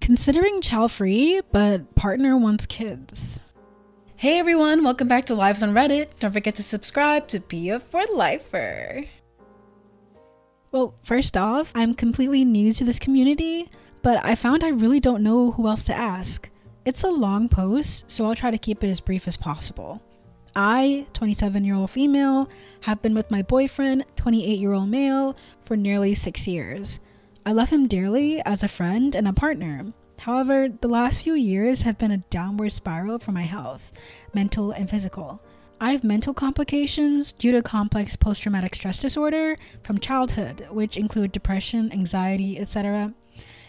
Considering child-free, but partner wants kids. Hey everyone, welcome back to Lives on Reddit. Don't forget to subscribe to be a for lifer. Well, first off, I'm completely new to this community, but I found I really don't know who else to ask. It's a long post, so I'll try to keep it as brief as possible. I, 27-year-old female, have been with my boyfriend, 28-year-old male, for nearly 6 years. I love him dearly as a friend and a partner. However, the last few years have been a downward spiral for my health, mental and physical. I have mental complications due to complex post-traumatic stress disorder from childhood, which include depression, anxiety, etc.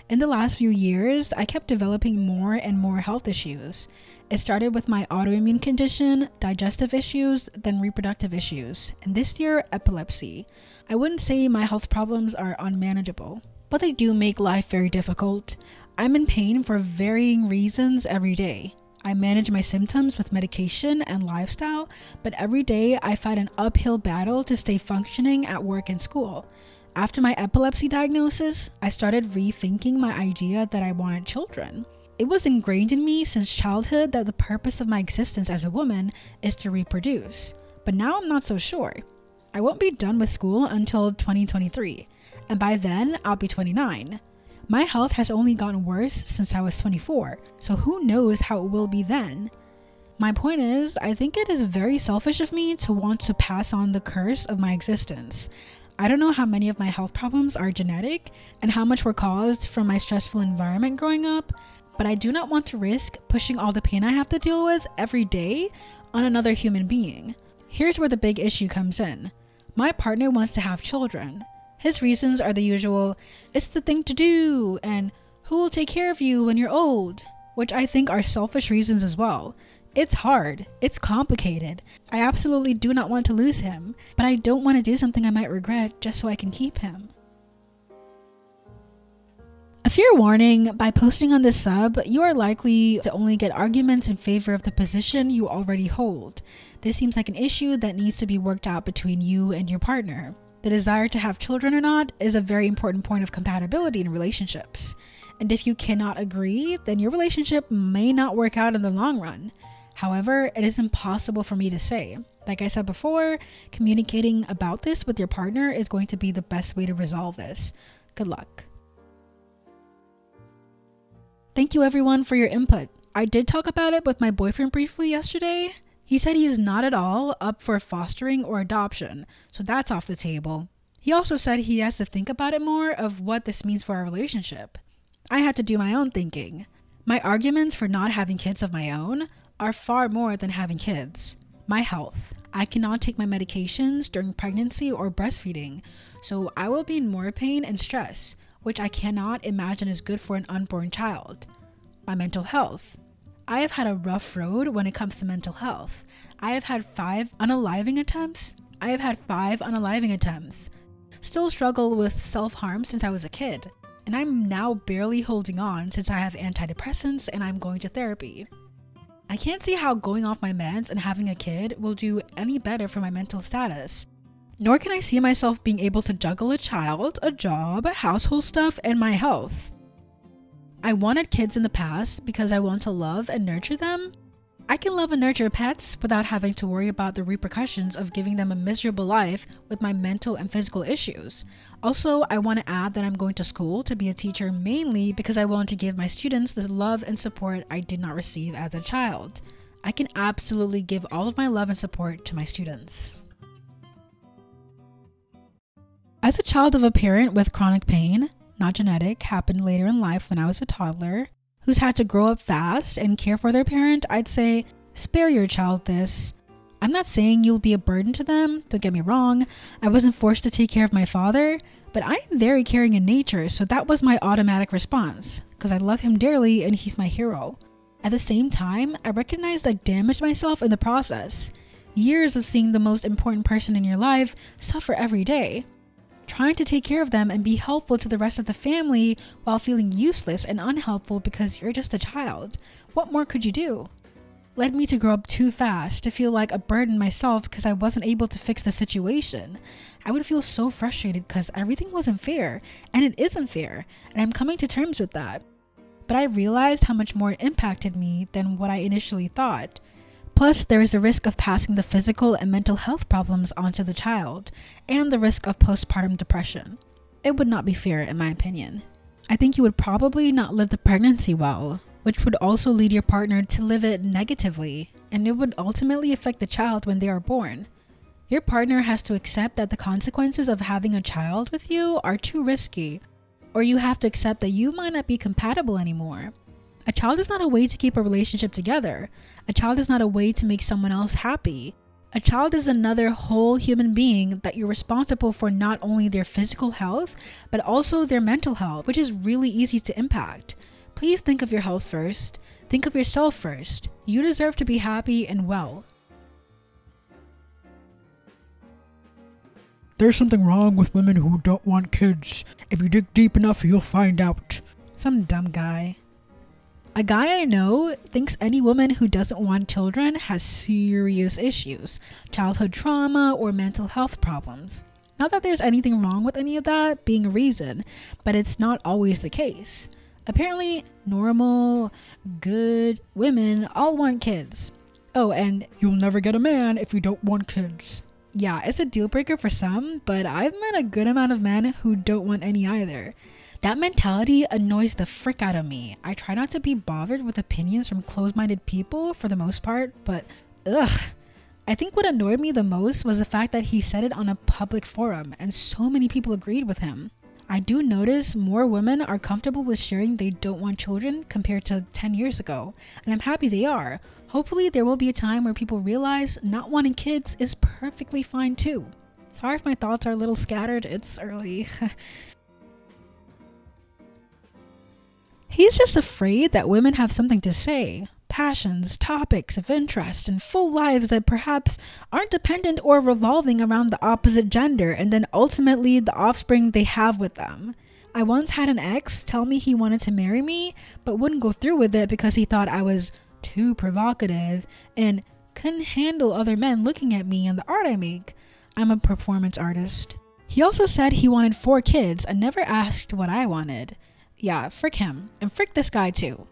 In the last few years, I kept developing more and more health issues. It started with my autoimmune condition, digestive issues, then reproductive issues, and this year, epilepsy. I wouldn't say my health problems are unmanageable, but they do make life very difficult. I'm in pain for varying reasons every day. I manage my symptoms with medication and lifestyle, but every day I fight an uphill battle to stay functioning at work and school. After my epilepsy diagnosis, I started rethinking my idea that I wanted children. It was ingrained in me since childhood that the purpose of my existence as a woman is to reproduce, but now I'm not so sure. I won't be done with school until 2023, and by then I'll be 29. My health has only gotten worse since I was 24, so who knows how it will be then. My point is, I think it is very selfish of me to want to pass on the curse of my existence. I don't know how many of my health problems are genetic and how much were caused from my stressful environment growing up, but I do not want to risk pushing all the pain I have to deal with every day on another human being. Here's where the big issue comes in. My partner wants to have children. His reasons are the usual, it's the thing to do, and who will take care of you when you're old, which I think are selfish reasons as well. It's hard, it's complicated. I absolutely do not want to lose him, but I don't want to do something I might regret just so I can keep him. A fair warning, by posting on this sub, you are likely to only get arguments in favor of the position you already hold. This seems like an issue that needs to be worked out between you and your partner. The desire to have children or not is a very important point of compatibility in relationships. And if you cannot agree, then your relationship may not work out in the long run. However, it is impossible for me to say. Like I said before, communicating about this with your partner is going to be the best way to resolve this. Good luck. Thank you everyone for your input. I did talk about it with my boyfriend briefly yesterday. He said he is not at all up for fostering or adoption, so that's off the table. He also said he has to think about it more of what this means for our relationship. I had to do my own thinking. My arguments for not having kids of my own are far more than having kids. My health. I cannot take my medications during pregnancy or breastfeeding, so I will be in more pain and stress, which I cannot imagine is good for an unborn child. My mental health. I have had a rough road when it comes to mental health. I have had 5 unaliving attempts. Still struggle with self-harm since I was a kid. And I'm now barely holding on since I have antidepressants and I'm going to therapy. I can't see how going off my meds and having a kid will do any better for my mental status. Nor can I see myself being able to juggle a child, a job, household stuff, and my health. I wanted kids in the past because I want to love and nurture them. I can love and nurture pets without having to worry about the repercussions of giving them a miserable life with my mental and physical issues. Also, I want to add that I'm going to school to be a teacher mainly because I want to give my students the love and support I did not receive as a child. I can absolutely give all of my love and support to my students. As a child of a parent with chronic pain, not genetic, happened later in life when I was a toddler, who's had to grow up fast and care for their parent, I'd say, spare your child this. I'm not saying you'll be a burden to them, don't get me wrong. I wasn't forced to take care of my father, but I am very caring in nature, so that was my automatic response, because I love him dearly and he's my hero. At the same time, I recognized I damaged myself in the process. Years of seeing the most important person in your life suffer every day. Trying to take care of them and be helpful to the rest of the family while feeling useless and unhelpful because you're just a child. What more could you do? Led me to grow up too fast, to feel like a burden myself because I wasn't able to fix the situation. I would feel so frustrated because everything wasn't fair, and it isn't fair, and I'm coming to terms with that. but I realized how much more it impacted me than what I initially thought. Plus, there is the risk of passing the physical and mental health problems onto the child, and the risk of postpartum depression. It would not be fair, in my opinion. I think you would probably not live the pregnancy well, which would also lead your partner to live it negatively, and it would ultimately affect the child when they are born. Your partner has to accept that the consequences of having a child with you are too risky, or you have to accept that you might not be compatible anymore. A child is not a way to keep a relationship together. A child is not a way to make someone else happy. A child is another whole human being that you're responsible for not only their physical health, but also their mental health, which is really easy to impact. Please think of your health first. Think of yourself first. You deserve to be happy and well. There's something wrong with women who don't want kids. If you dig deep enough, you'll find out. Some dumb guy. A guy I know thinks any woman who doesn't want children has serious issues, childhood trauma, or mental health problems. Not that there's anything wrong with any of that being a reason, but it's not always the case. Apparently, normal, good women all want kids. Oh, and you'll never get a man if you don't want kids. Yeah, it's a deal breaker for some, but I've met a good amount of men who don't want any either. That mentality annoys the frick out of me. I try not to be bothered with opinions from closed-minded people for the most part, but ugh. I think what annoyed me the most was the fact that he said it on a public forum and so many people agreed with him. I do notice more women are comfortable with sharing they don't want children compared to 10 years ago, and I'm happy they are. Hopefully there will be a time where people realize not wanting kids is perfectly fine too. Sorry if my thoughts are a little scattered, it's early. He's just afraid that women have something to say, passions, topics of interest, and full lives that perhaps aren't dependent or revolving around the opposite gender and then ultimately the offspring they have with them. I once had an ex tell me he wanted to marry me but wouldn't go through with it because he thought I was too provocative and couldn't handle other men looking at me and the art I make. I'm a performance artist. He also said he wanted 4 kids and never asked what I wanted. Yeah, frick him. And frick this guy too.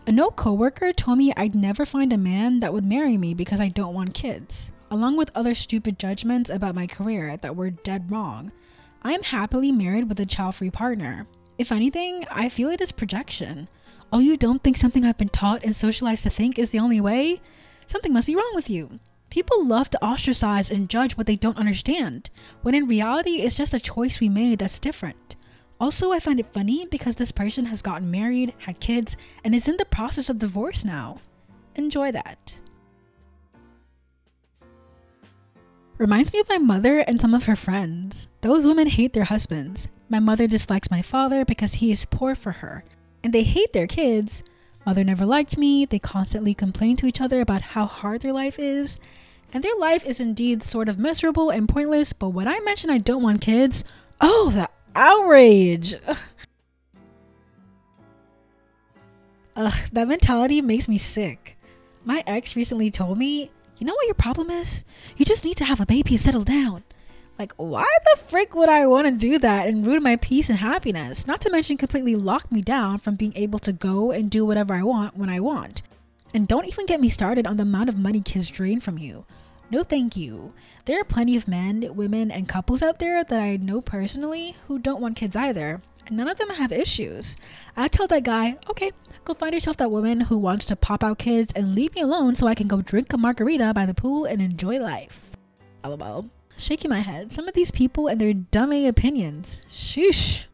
An old coworker told me I'd never find a man that would marry me because I don't want kids, along with other stupid judgments about my career that were dead wrong. I am happily married with a child-free partner. If anything, I feel it is projection. Oh, you don't think something I've been taught and socialized to think is the only way? Something must be wrong with you. People love to ostracize and judge what they don't understand, when in reality it's just a choice we made that's different. Also, I find it funny because this person has gotten married, had kids, and is in the process of divorce now. Enjoy that. Reminds me of my mother and some of her friends. Those women hate their husbands. My mother dislikes my father because he is poor for her. And they hate their kids. Mother never liked me. They constantly complain to each other about how hard their life is. And their life is indeed sort of miserable and pointless, but when I mention I don't want kids, oh, the outrage! Ugh, that mentality makes me sick. My ex recently told me, you know what your problem is? You just need to have a baby and settle down. Like, why the frick would I want to do that and ruin my peace and happiness? Not to mention completely lock me down from being able to go and do whatever I want when I want. And don't even get me started on the amount of money kids drain from you. No thank you. There are plenty of men, women, and couples out there that I know personally who don't want kids either, and none of them have issues. I tell that guy, okay, go find yourself that woman who wants to pop out kids and leave me alone so I can go drink a margarita by the pool and enjoy life. LOL. Shaking my head. Some of these people and their dummy opinions. Sheesh.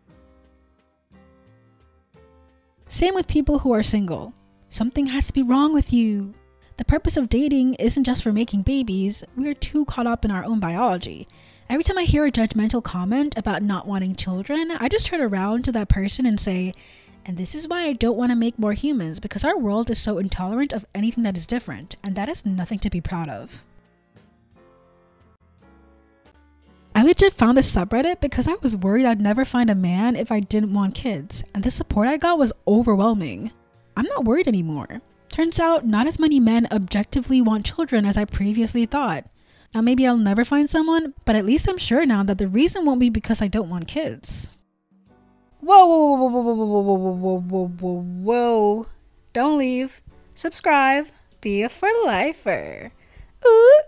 Same with people who are single. Something has to be wrong with you. The purpose of dating isn't just for making babies. We are too caught up in our own biology. Every time I hear a judgmental comment about not wanting children, I just turn around to that person and say, and this is why I don't want to make more humans, because our world is so intolerant of anything that is different, and that is nothing to be proud of. I legit found this subreddit because I was worried I'd never find a man if I didn't want kids, and the support I got was overwhelming. I'm not worried anymore. Turns out not as many men objectively want children as I previously thought. Now maybe I'll never find someone, but at least I'm sure now that the reason won't be because I don't want kids. Whoa, whoa, whoa, whoa, whoa, whoa, whoa, whoa, whoa, whoa, whoa. Don't leave. Subscribe. Be a for lifer. Ooh.